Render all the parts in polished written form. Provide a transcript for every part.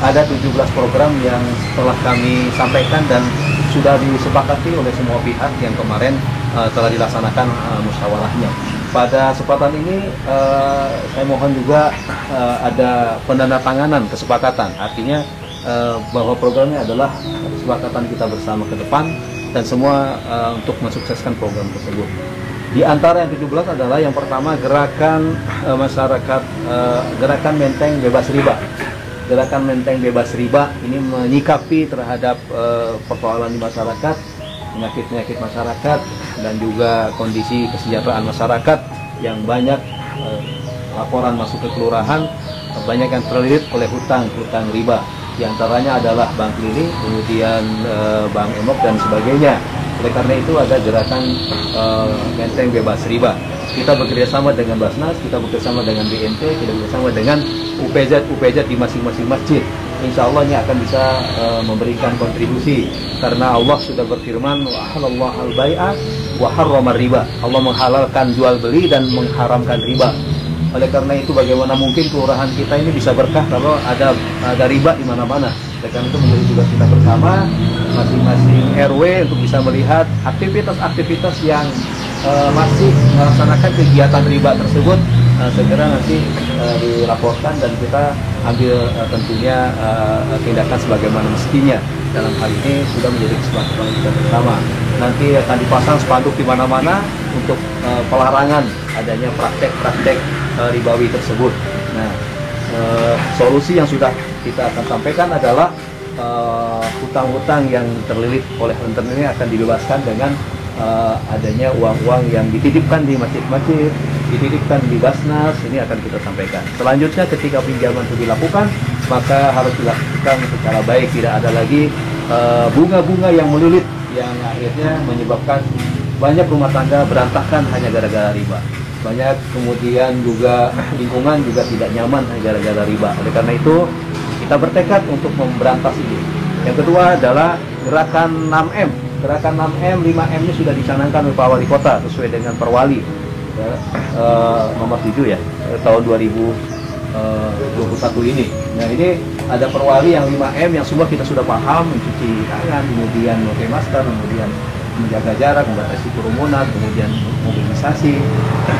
ada 17 program yang telah kami sampaikan dan sudah disepakati oleh semua pihak yang kemarin telah dilaksanakan musyawarahnya. Pada kesempatan ini saya mohon juga ada penandatanganan kesepakatan, artinya bahwa programnya adalah kesepakatan kita bersama ke depan dan semua untuk mensukseskan program tersebut. Di antara yang 17 adalah yang pertama gerakan masyarakat, gerakan Menteng Bebas Riba. Gerakan Menteng Bebas Riba ini menyikapi terhadap persoalan di masyarakat, penyakit-penyakit masyarakat, dan juga kondisi kesejahteraan masyarakat yang banyak laporan masuk ke kelurahan, banyak yang terlilit oleh hutang riba. Di antaranya adalah Bank Lili, kemudian Bank Emok dan sebagainya. Oleh karena itu ada gerakan Menteng Bebas Riba. Kita bekerjasama dengan Basnas, kita bekerjasama dengan BNT, kita bekerjasama dengan UPZ di masing-masing masjid. Insya Allah ini akan bisa memberikan kontribusi, karena Allah sudah berfirman, wa halallahu al-bai'a wa harramar riba. Allah menghalalkan jual beli dan mengharamkan riba. Oleh karena itu bagaimana mungkin kelurahan kita ini bisa berkah kalau ada riba di mana-mana. Oleh karena itu menjadi tugas kita bersama masing-masing RW untuk bisa melihat aktivitas-aktivitas yang masih melaksanakan kegiatan riba tersebut, segera nanti dilaporkan dan kita ambil tentunya tindakan sebagaimana mestinya. Dalam hal ini sudah menjadi kesepakatan kita bersama. Nanti akan dipasang spanduk di mana-mana untuk pelarangan adanya praktek-praktek ribawi tersebut. Nah, solusi yang sudah kita akan sampaikan adalah hutang-hutang yang terlilit oleh rentenir ini akan dibebaskan dengan adanya uang-uang yang dititipkan di masjid-masjid, dititipkan di Basnas, ini akan kita sampaikan. Selanjutnya ketika pinjaman itu dilakukan, maka harus dilakukan secara baik, tidak ada lagi bunga-bunga yang melilit yang akhirnya menyebabkan banyak rumah tangga berantakan hanya gara-gara riba. Banyak kemudian juga lingkungan juga tidak nyaman hanya gara-gara riba. Oleh karena itu kita bertekad untuk memberantas ini. Yang kedua adalah gerakan 6M. Gerakan 6M, 5M ini sudah dicanangkan oleh Pak Wali Kota sesuai dengan Perwali nomor 7 ya, tahun 2021 ini. Nah, ini ada Perwali yang 5M yang semua kita sudah paham, mencuci tangan, kemudian memakai masker, kemudian menjaga jarak, membatasi kerumunan, kemudian mobilisasi,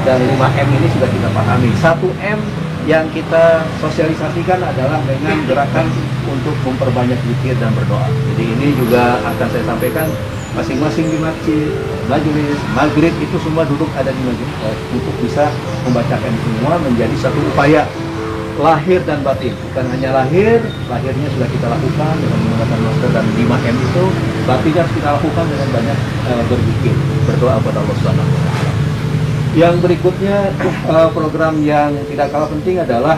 dan 5M ini sudah kita pahami. 1M yang kita sosialisasikan adalah dengan gerakan untuk memperbanyak zikir dan berdoa. Jadi ini juga akan saya sampaikan masing-masing di masjid, majelis, maghrib itu semua duduk ada di majelis untuk bisa membacakan semua menjadi satu upaya lahir dan batin. Bukan hanya lahirnya sudah kita lakukan dengan menggunakan masker dan 5M itu, batinnya harus kita lakukan dengan banyak berzikir, berdoa kepada Allah Subhanahu wa Ta'ala. Yang berikutnya program yang tidak kalah penting adalah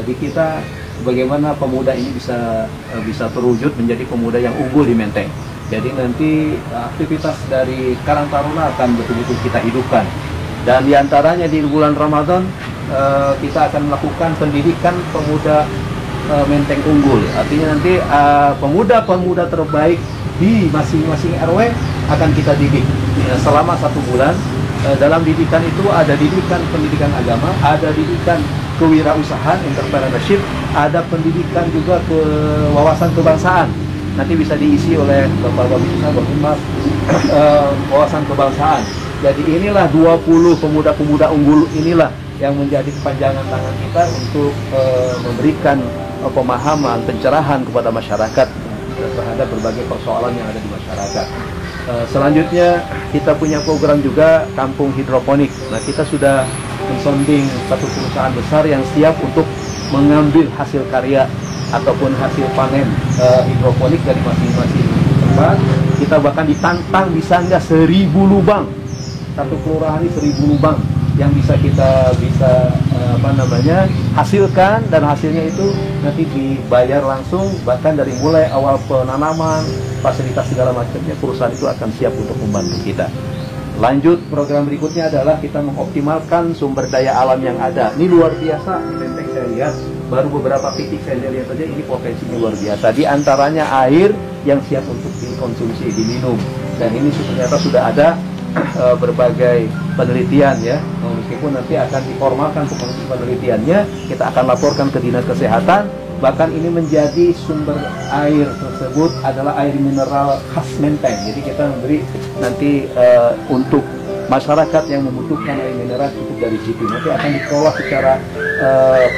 di kita bagaimana pemuda ini bisa terwujud menjadi pemuda yang unggul di Menteng. Jadi nanti aktivitas dari Karang Taruna akan betul-betul kita hidupkan. Dan diantaranya di bulan Ramadan kita akan melakukan pendidikan pemuda Menteng unggul. Artinya nanti pemuda-pemuda terbaik di masing-masing RW akan kita didik selama 1 bulan. Dalam didikan itu ada didikan pendidikan agama, ada didikan kewirausahaan, entrepreneurship, ada pendidikan juga wawasan kebangsaan. Nanti bisa diisi oleh Bapak Babinsa, Bapak Humas, wawasan kebangsaan. Jadi inilah 20 pemuda-pemuda unggul inilah yang menjadi kepanjangan tangan kita untuk memberikan pemahaman, pencerahan kepada masyarakat terhadap berbagai persoalan yang ada di masyarakat. Selanjutnya kita punya program juga kampung hidroponik. Nah, kita sudah mensonding satu perusahaan besar yang siap untuk mengambil hasil karya ataupun hasil panen hidroponik dari masing-masing tempat. Kita bahkan ditantang bisa nggak 1000 lubang, satu kelurahan ini 1000 lubang yang bisa kita hasilkan, dan hasilnya itu nanti dibayar langsung, bahkan dari mulai awal penanaman, fasilitas segala macamnya perusahaan itu akan siap untuk membantu kita. Lanjut, program berikutnya adalah kita mengoptimalkan sumber daya alam yang ada. Ini luar biasa di Menteng, saya lihat baru beberapa titik saya lihat saja ini potensinya luar biasa. Di antaranya air yang siap untuk dikonsumsi, diminum, dan ini ternyata sudah ada berbagai penelitian ya. Meskipun nanti akan diformalkan penelitiannya, kita akan laporkan ke Dinas Kesehatan Bahkan ini menjadi sumber air tersebut adalah air mineral khas Menteng. Jadi kita memberi nanti untuk masyarakat yang membutuhkan air mineral cukup dari situ. Nanti akan dikelola secara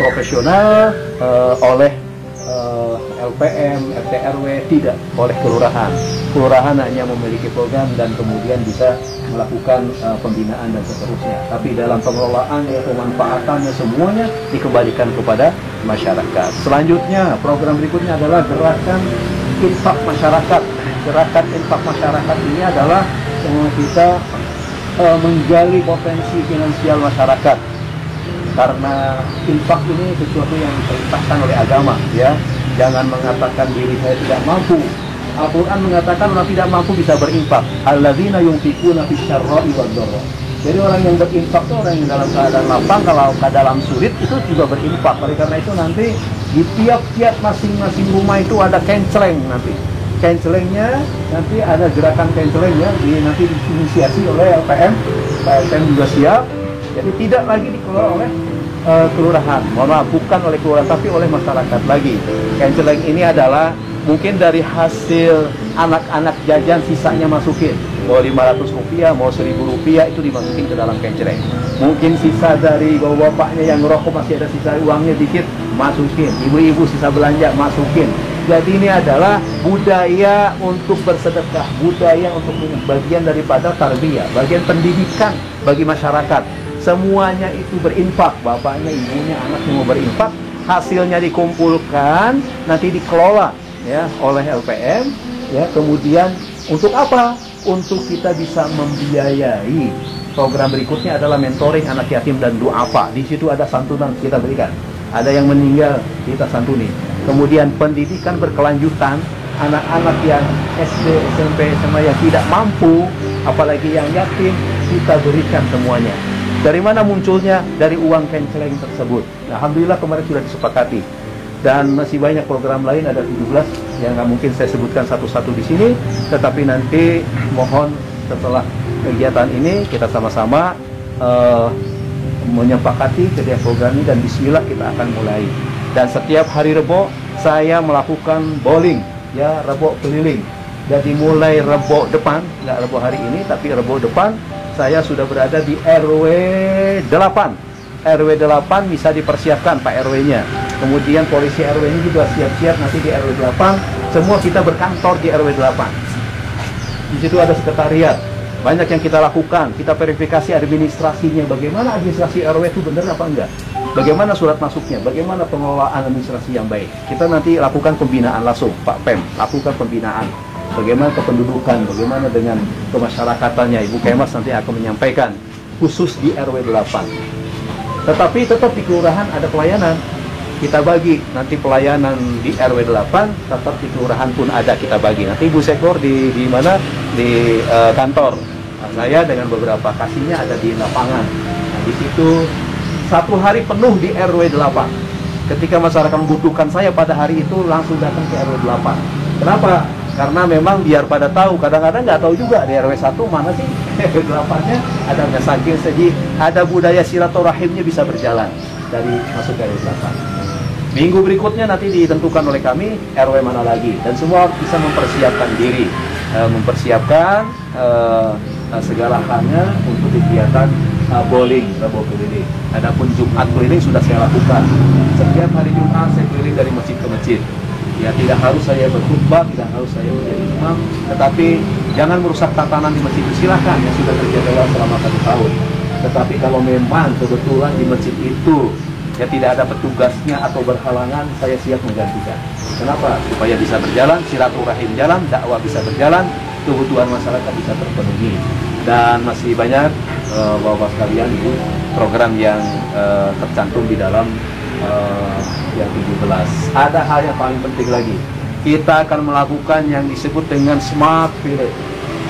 profesional oleh LPM, RT RW, tidak oleh kelurahan. Kelurahan hanya memiliki program dan kemudian bisa melakukan pembinaan dan seterusnya. Tapi dalam pengelolaannya, pemanfaatannya, semuanya dikembalikan kepada masyarakat. Selanjutnya, program berikutnya adalah gerakan infak masyarakat. Gerakan infak masyarakat ini adalah kita menggali potensi finansial masyarakat. Karena infak ini sesuatu yang diperintahkan oleh agama, ya. Jangan mengatakan diri saya tidak mampu. Al-Quran mengatakan orang tidak mampu bisa berinfak. Alladzina yunfikuna fisyarra'i wad-dharra. Jadi orang yang berinfak itu orang yang dalam keadaan lapang, kalau dalam sulit itu juga berinfak. Oleh karena itu nanti di tiap-tiap masing-masing rumah itu ada kenceleng nanti. Kencelengnya nanti ada gerakan kencelengnya nanti diinisiasi oleh LPM. LPM juga siap. Jadi tidak lagi dikelola oleh kelurahan, bukan oleh kelurahan tapi oleh masyarakat lagi. Kenceleng ini adalah mungkin dari hasil anak-anak jajan sisanya masukin, mau 500 rupiah, mau 1000 rupiah itu dimasukin ke dalam kenceleng. Mungkin sisa dari bapak-bapaknya yang ngerokok masih ada sisa uangnya dikit, masukin. Ibu-ibu sisa belanja, masukin. Jadi ini adalah budaya untuk bersedekah, budaya untuk bagian daripada tarbiyah, bagian pendidikan bagi masyarakat. Semuanya itu berinfak, bapaknya, ibunya, anaknya mau berinfak, hasilnya dikumpulkan, nanti dikelola ya oleh LPM, ya. Kemudian untuk apa? Untuk kita bisa membiayai program berikutnya adalah mentoring anak yatim dan duafa. Di situ ada santunan kita berikan. Ada yang meninggal kita santuni. Kemudian pendidikan berkelanjutan, anak-anak yang SD, SMP, SMA yang tidak mampu, apalagi yang yatim, kita berikan semuanya. Dari mana munculnya? Dari uang kenceleng tersebut. Nah, alhamdulillah kemarin sudah disepakati. Dan masih banyak program lain, ada 17 yang nggak mungkin saya sebutkan satu-satu di sini. Tetapi nanti mohon setelah kegiatan ini kita sama-sama menyepakati kedua program ini dan bismillah kita akan mulai. Dan setiap hari Rebo saya melakukan bowling, ya, Rebo keliling. Jadi mulai Rebo depan, nggak Rebo hari ini, tapi Rebo depan. Saya sudah berada di RW 8. RW 8 bisa dipersiapkan Pak RW-nya. Kemudian polisi RW ini juga siap-siap nanti di RW 8. Semua kita berkantor di RW 8. Di situ ada sekretariat. Banyak yang kita lakukan. Kita verifikasi administrasinya. Bagaimana administrasi RW itu benar apa enggak? Bagaimana surat masuknya? Bagaimana pengelolaan administrasi yang baik? Kita nanti lakukan pembinaan langsung, Pak Pem. Lakukan pembinaan. Bagaimana kependudukan, bagaimana dengan kemasyarakatannya, Ibu Kemas nanti akan menyampaikan khusus di RW 8. Tetapi tetap di kelurahan ada pelayanan. Kita bagi nanti pelayanan di RW 8, tetap di kelurahan pun ada kita bagi. Nanti Ibu Sekor di mana? Di kantor. Nah, saya dengan beberapa kasihnya ada di lapangan. Nah, di situ satu hari penuh di RW 8. Ketika masyarakat membutuhkan saya pada hari itu langsung datang ke RW 8. Kenapa? Karena memang biar pada tahu, kadang-kadang nggak tahu juga di RW 1 mana sih RW 8-nya ada mesakil segi, ada budaya silaturahimnya bisa berjalan dari masuk ke RW 8. Minggu berikutnya nanti ditentukan oleh kami RW mana lagi dan semua bisa mempersiapkan diri, mempersiapkan segala halnya untuk kegiatan bowling, Rebo keliling. Adapun Jumat keliling sudah saya lakukan. Setiap hari Jumat saya keliling dari masjid ke masjid. Ya, tidak harus saya berkhutbah, tidak harus saya menjadi imam, tetapi jangan merusak tatanan di masjid. Silakan, yang sudah terjaga selama 1 tahun. Tetapi kalau memang kebetulan di masjid itu ya tidak ada petugasnya atau berhalangan, saya siap menggantikan. Kenapa? Supaya bisa berjalan, silaturahim jalan, dakwah bisa berjalan, kebutuhan masyarakat bisa terpenuhi. Dan masih banyak bapak sekalian itu program yang tercantum di dalam yang 17. Ada hal yang paling penting lagi. Kita akan melakukan yang disebut dengan smart village,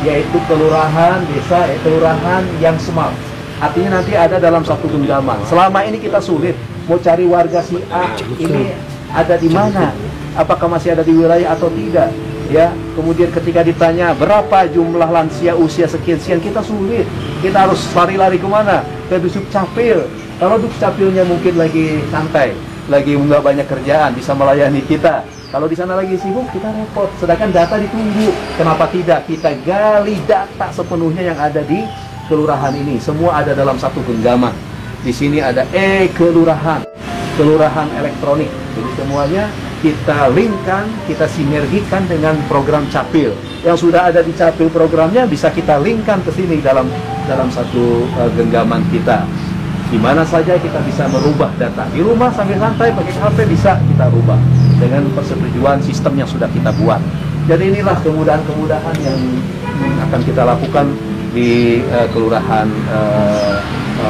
yaitu kelurahan desa, kelurahan yang smart. Artinya nanti ada dalam satu genggaman. Selama ini kita sulit mau cari warga si A ini ada di mana, apakah masih ada di wilayah atau tidak. Ya, kemudian ketika ditanya berapa jumlah lansia usia sekian-sekian, kita sulit. Kita harus lari-lari kemana? Ke Dukcapil. Kalau Dukcapilnya mungkin lagi santai, lagi nggak banyak kerjaan, bisa melayani kita. Kalau di sana lagi sibuk, kita repot. Sedangkan data ditunggu. Kenapa tidak kita gali data sepenuhnya yang ada di kelurahan ini? Semua ada dalam satu genggaman. Di sini ada kelurahan, kelurahan elektronik. Jadi semuanya kita linkkan, kita sinergikan dengan program Capil. Yang sudah ada di Capil programnya bisa kita linkkan ke sini dalam satu genggaman kita. Di mana saja kita bisa merubah data. Di rumah sambil santai pakai HP bisa kita rubah dengan persetujuan sistem yang sudah kita buat. Jadi inilah kemudahan-kemudahan yang akan kita lakukan di kelurahan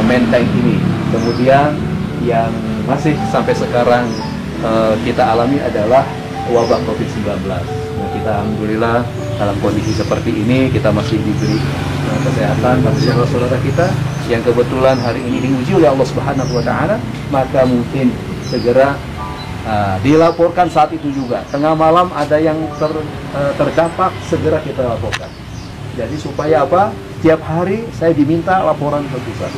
Menteng ini. Kemudian yang masih sampai sekarang kita alami adalah wabah COVID-19. Nah, kita alhamdulillah dalam kondisi seperti ini kita masih diberi kesehatan bagi saudara-saudara kita yang kebetulan hari ini diuji oleh Allah Subhanahu wa taala, maka mungkin segera dilaporkan saat itu juga. Tengah malam ada yang terdampak, segera kita laporkan. Jadi supaya apa? Tiap hari saya diminta laporan ke pusat,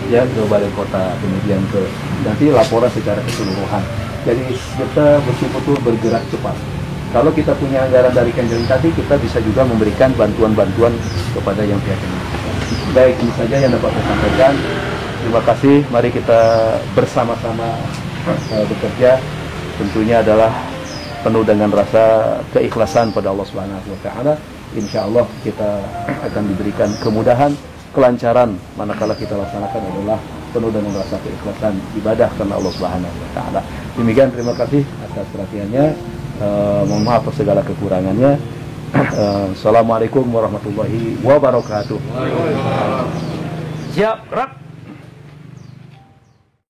ya ke balai kota, kemudian ke nanti laporan secara keseluruhan. Jadi kita betul-betul bergerak cepat. Kalau kita punya anggaran dari Kementerian tadi, kita bisa juga memberikan bantuan-bantuan kepada yang pihak ini. Baik, ini saja yang dapat saya sampaikan. Terima kasih. Mari kita bersama-sama bekerja. Tentunya adalah penuh dengan rasa keikhlasan pada Allah Subhanahu wa taala. Insya Allah kita akan diberikan kemudahan, kelancaran manakala kita laksanakan adalah penuh dengan rasa keikhlasan ibadah karena Allah Subhanahu wa taala. Demikian, terima kasih atas perhatiannya. Mohon maaf atas segala kekurangannya. Assalamualaikum warahmatullahi wabarakatuh. Siap, gerak.